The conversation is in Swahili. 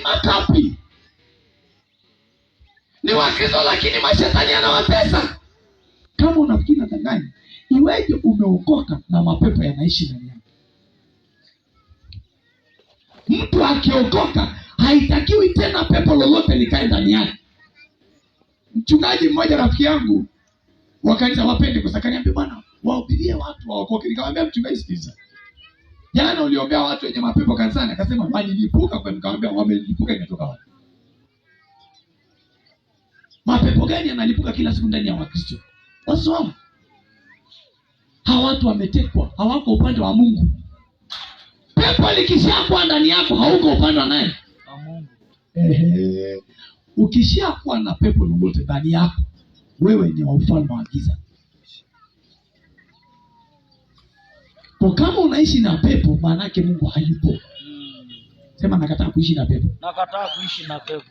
makapi. Ni Wakristo lakini mashetani yanawatesa. Kama unafikiri nadanganya, iweje umeokoka na mapepo yanaishi ndani yako? Mtu akiokoka haitakiwi tena pepo lolote likae ndani yake. Mchungaji mmoja rafiki yangu wa kanisa wapende kusakaniambia, bwana wahubirie watu waokoke. Nikamwambia mchungaji, sikiliza, jana uliombea watu wenye mapepo kanisani. Akasema walilipuka. Kwa nikamwambia wamelipuka imetoka wapi? Mapepo gani yanalipuka kila siku ndani ya Wakristo? Wasomo hawa watu wametekwa, hawako upande wa Mungu. Pepo likishakuwa ndani yako hauko upande wa nani? Wa Mungu. Ukishakuwa na pepo lolote ndani yako, wewe ni wa ufalme wa giza. Kwa kama unaishi na pepo, maana yake Mungu hayupo. Sema nakataa kuishi na pepo. Nakataa kuishi na pepo.